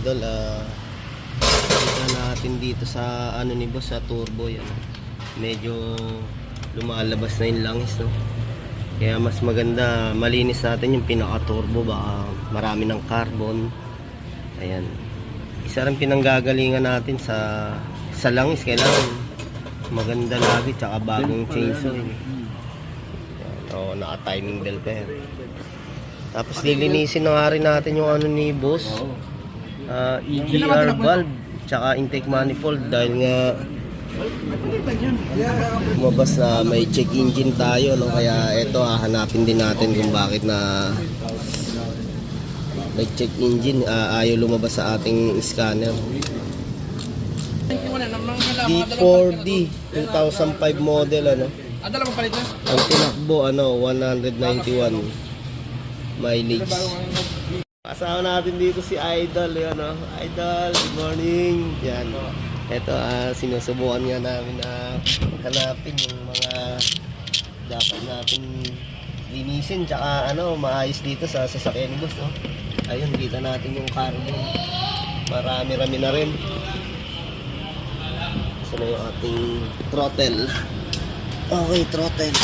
idol, kita natin dito sa ano ni boss, sa turbo yan. Medyo lumalabas na yung langis, no? Kaya mas maganda malinis natin yung pinaka turbo, baka marami ng carbon. Ayan, isa rin pinanggagalingan natin sa langis. Kailangan maganda lagi, tsaka bagong chainsaw. Oo, naka timing belt pa yan. Tapos lilinisin na nga rin natin yung ano ni boss, EGR valve tsaka intake manifold, dahil nga lumabas na may check engine tayo, no? Kaya eto, hahanapin din natin kung bakit na may check engine, ayaw lumabas sa ating scanner. D4D 2005 model, ano? Ang tinakbo, ano, 191 mileage. Kasama natin dito si Idol, yun, no? Idol, good morning. Yan. Ito, sinusubukan nga namin na hanapin yung mga dapat natin linisin, tsaka ano, maayos dito sa sasakyan boss, no? Ayun, kita natin yung carbon. Marami-rami na rin. So na yung ating throttle. Okay, throttle.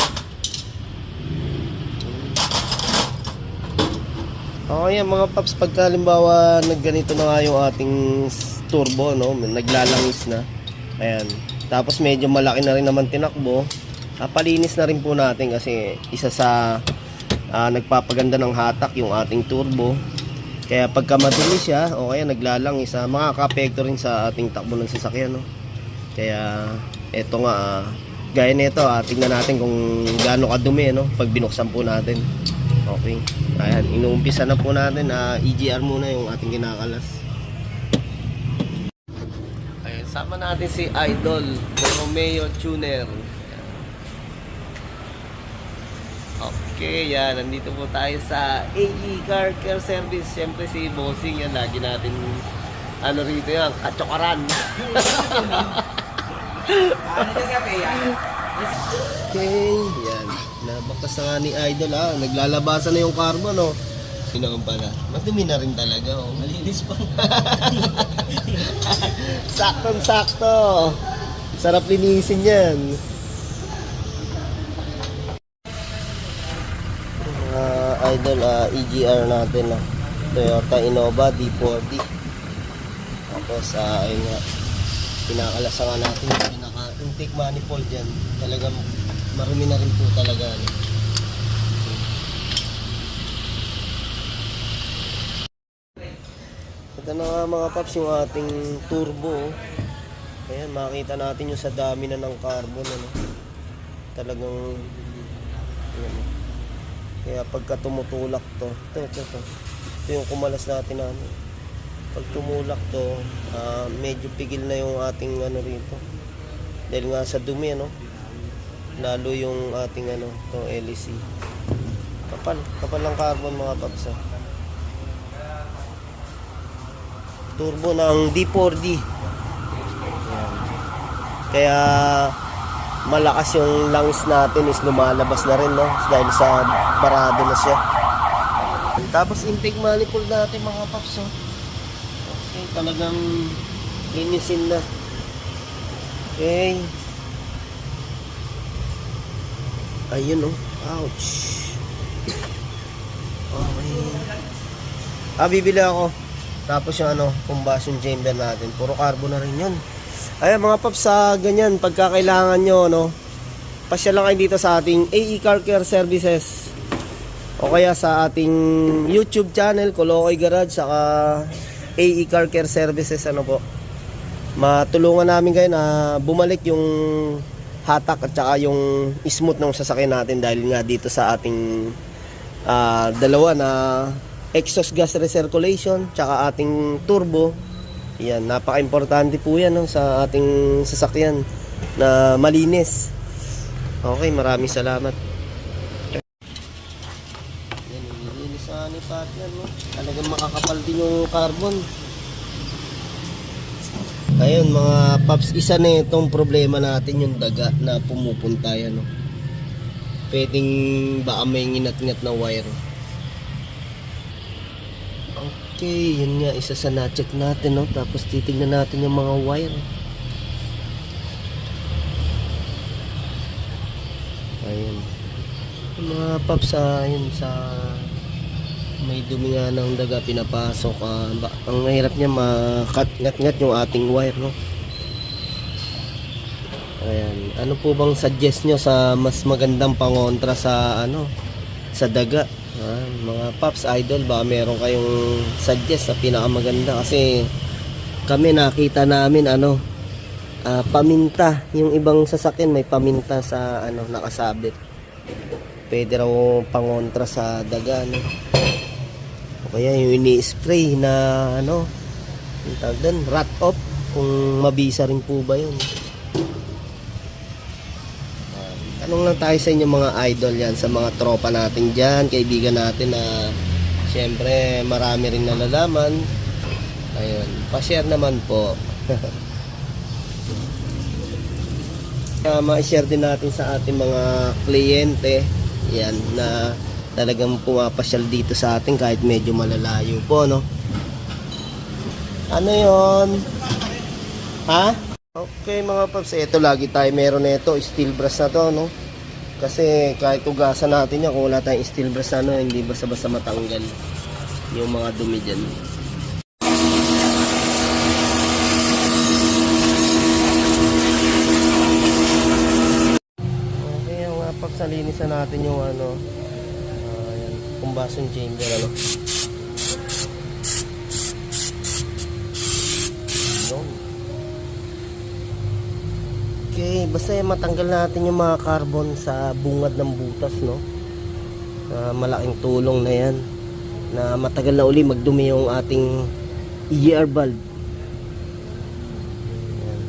Okay yan mga paps, pagka halimbawa nagganito na nga yung ating turbo, no, naglalangis na, ayan, tapos medyo malaki na rin naman tinakbo, palinis na rin po natin, kasi isa sa nagpapaganda ng hatak yung ating turbo. Kaya pagka madumi siya o kaya naglalangis, makaka-apekto rin sa ating takbo ng sasakyan, no? Kaya eto nga, gaya nito, tingnan natin kung gaano kadumi, no, pag binuksan po natin. Okay, ayan, inuumpisa na po natin, EGR muna yung ating kinakalas. Ayan, sama natin si Idol Romeo Tuner. Okay, yan, nandito po tayo sa AE Car Care Service. Siyempre si Bossing yan, lagi natin ano rito yan, katsokaran. Okay, yan. Nabakas na nga ni Idol, naglalabasan na yung carbon, no? Sino ang pala? Madumi na rin talaga, oh. Malinis pa. Saktong-sakto. Sarap linisin yan. Idol, EGR natin, Toyota Innova D4D. Tapos, ayun nga, pinakalas nga natin yung pinaka-intake manifold dyan. Talagang marumi na rin po talaga, ano. Ito na nga mga paps, yung ating turbo. Ayan, makita natin yung sa dami na ng carbon, ano. Talagang ayan. Kaya pagka tumutulak to, ito yung kumalas natin na, ano. Pag tumulak to, medyo pigil na yung ating ano rito, dahil nga sa dumi, ano. Lalo yung ating ano, to LEC. Kapal ng carbon mga paps, turbo ng D4D. Ayan. Kaya malakas yung langis natin, is lumalabas na rin, no, dahil sa barado na siya. Tapos intake manifold natin mga paps, okay, talagang linisin na. Okay, ayun, oh, ouch. Okay, bibili ako. Tapos yung ano, combustion chamber natin, puro carbon na rin yun. Ayan mga paps, sa ganyan, pagkakailangan nyo, no, pasya lang kayo dito sa ating AE Car Care Services, o kaya sa ating YouTube channel, Kolokoy Garage, saka AE Car Care Services, ano po. Matulungan namin kayo na bumalik yung hatak at saka yung smooth ng sasakyan natin, dahil nga dito sa ating dalawa na exhaust gas recirculation tsaka ating turbo. Yan, napaka-importante po yan, no, sa ating sasakyan na malinis. Okay, maraming salamat. Yan, nilinis ni Pat yan, no? Talagang makakapal din yung carbon. Ayun mga paps, isa na itong problema natin, yung daga na pumupunta yan, no? Pwedeng baka may nginat-ngat na wire. Okay, yun nga, isa sa na-check natin, no? Tapos titignan natin yung mga wire. Ayun. Yung mga paps, yun sa may dumi nga ng daga pinapasok. Ang mahirap niya makat-ngat-ngat yung ating wire, no? Ayan. Ano po bang suggest nyo sa mas magandang pangontra sa ano, sa daga? Mga Pops Idol, baka meron kayong suggest na pinakamaganda, kasi kami nakita namin ano, paminta, yung ibang sasakyan may paminta sa ano, nakasabit. Pwede raw pangontra sa daga, no? O kaya yung ini-spray na ano, yung tawag doon, rat off, kung mabisa rin po ba yun. Tanong lang tayo sa inyo mga idol yan, sa mga tropa natin dyan, kaibigan natin na syempre marami rin nalalaman. Ayun, pa-share naman po. Ma-share din natin sa ating mga kliyente yan, na talagang pumapasyal dito sa atin kahit medyo malalayo po, no? Ano yon? Ha? Okay mga paps, ito lagi tayo meron nito, steel brass na to, no? Kasi kahit ugasan natin yan, kung wala tayong steel brass na, no, hindi basta-basta matanggal yung mga dumi dyan. Okay mga paps, nalinisan natin yung ano, yan, combustion chamber, ano? Okay, basta matanggal natin yung mga carbon sa bungad ng butas, no? Malaking tulong na yan, na matagal na uli magdumi yung ating EGR valve. Ayan.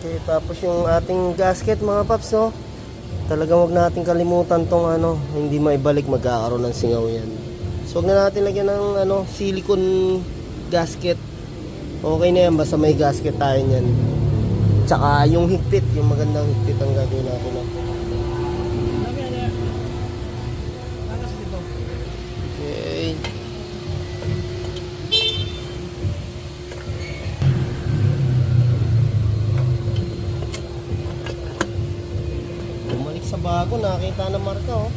Okay, tapos yung ating gasket mga paps, no? Talagang wag natin kalimutan tong ano, hindi maibalik, magkakaroon ng singaw yan. So huwag na natin lagyan ng ano, silicone gasket. Okay na yan, basta may gasket tayo niyan. Tsaka yung higpit, yung magandang higpit ang gagawin natin. Okay. Bumalik sa bago, nakita na marka, oh.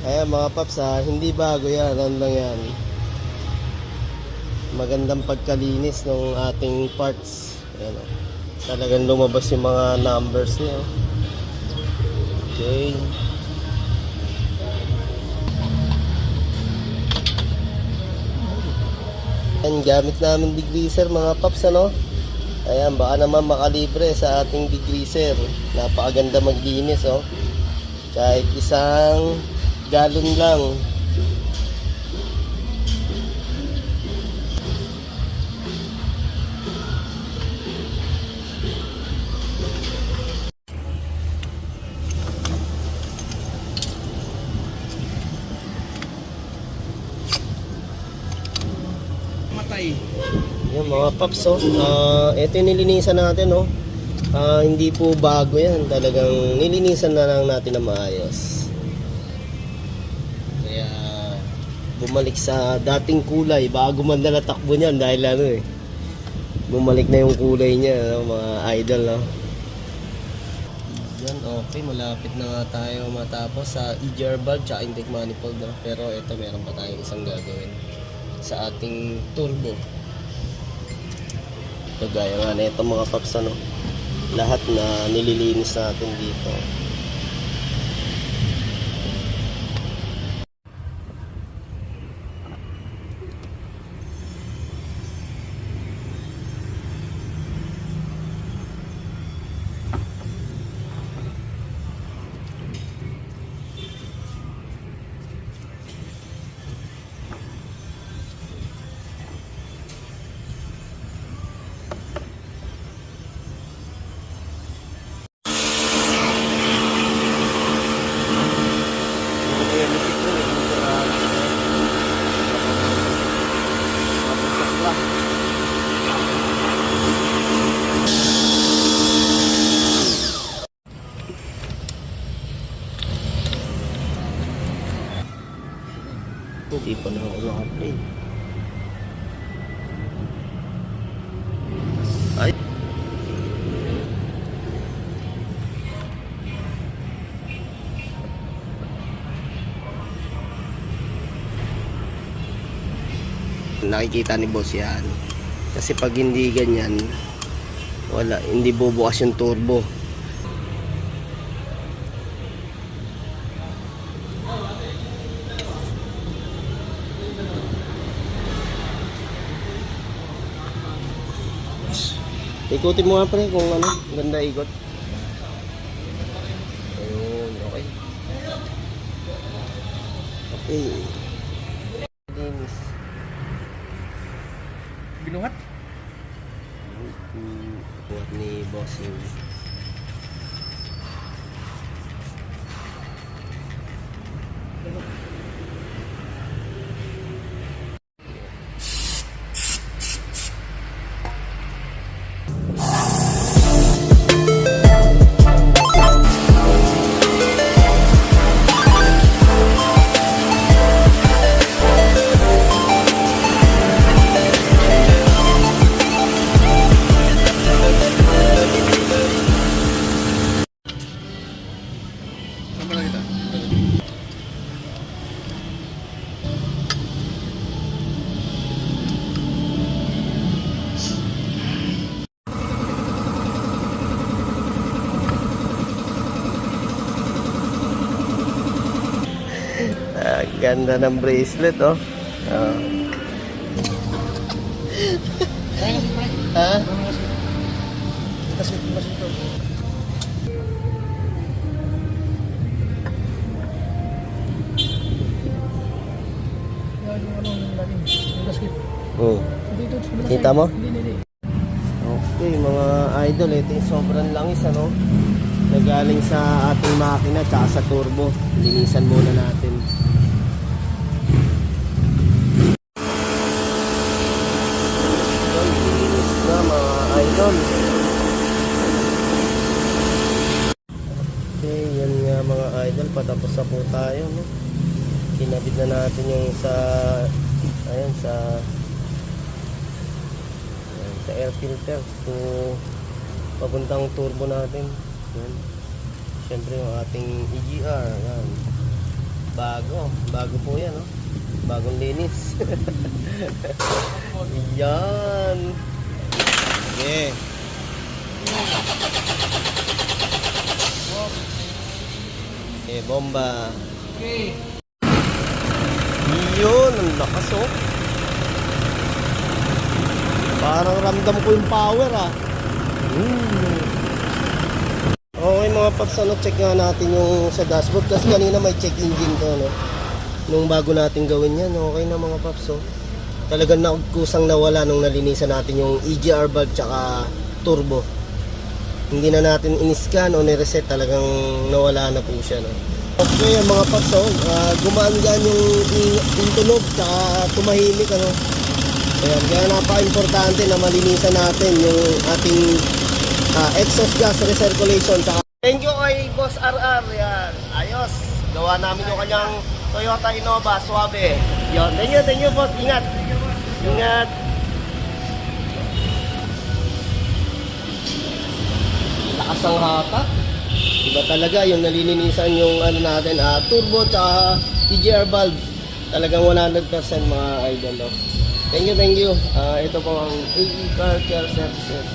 Ayan mga paps, hindi bago yan, ano lang yan, magandang pagkalinis ng ating parts. Ayan, talagang lumabas yung mga numbers niya. Okay, ayan, gamit namin degreaser mga paps, ano. Ayan, baka naman makalibre sa ating degreaser. Napakaganda maglinis, oh. Kahit isang galon lang. Matay. Yan mga paps, oh. Ito yung nilinisan natin, oh. Hindi po bago yan, talagang nilinisan na lang natin na maayos. Kaya bumalik sa dating kulay, bago man na natakbo niyan dahil ano eh, bumalik na yung kulay niya, no, mga idol, no? Yan, okay, malapit na nga tayo matapos sa EGR valve tsaka intake manifold, no? Pero ito, meron pa tayong isang gagawin sa ating turbo. Ito, gaya nga na ito mga paps, ano, lahat na nililinis natin dito. Hindi pa na ako naka-play. Ay. Nakikita ni boss yan. Kasi pag hindi ganyan, wala, hindi bubukas yung turbo. Ikutin mo nga pre kung ano, ganda ikot. Ayun, okay. Okay. Linis. Binuhat? Buhat ni bossing. Saan ba lang kita? Ganda ng bracelet, oh. Ha? Kasi ito. Oh. Dito, Kita mo? Hindi. Okay, mga idol, ito yung sobrang langis, ano? Nagaling sa ating makina tsaka sa turbo. Linisan muna natin. Linis na mga idol. Okay, yan nga mga idol. Patapos na po tayo, no? Kinabit na natin yung sa ayan, sa air filter to papuntang turbo natin. Yan. Siyempre yung ating EGR, yan. Bago po yan, no? Bagong linis. Yan. Okay. Okay, bomba. Okay. Yun, ang lakas, oh. Parang ramdam ko yung power, ah. Okay mga paps, ano, check nga natin yung sa dashboard kasi kanina may check engine to, no? Nung bago natin gawin yan, okay na mga paps, oh. Talagang kusang nawala nung nalinisan natin yung EGR valve tsaka turbo. Hindi na natin in-scan o ni-reset, talagang nawala na po siya, no? Okay mga paps, oh, gumaan dyan yung tunog tsaka tumahimik, ano? Ayan, kaya napaka-importante na malinisan natin yung ating exhaust gas recirculation. Thank you kay Boss RR. Yan, ayos. Gawa namin yung kanyang Toyota Innova Suave. Yan, thank you boss. Ingat. Ingat. Lakas ang hatak. Iba talaga yung nalilinisan yung ano natin, turbo tsaka EGR valve. Talagang 100% mga idol, no? Thank you. Ito po ang AE Car Care Services.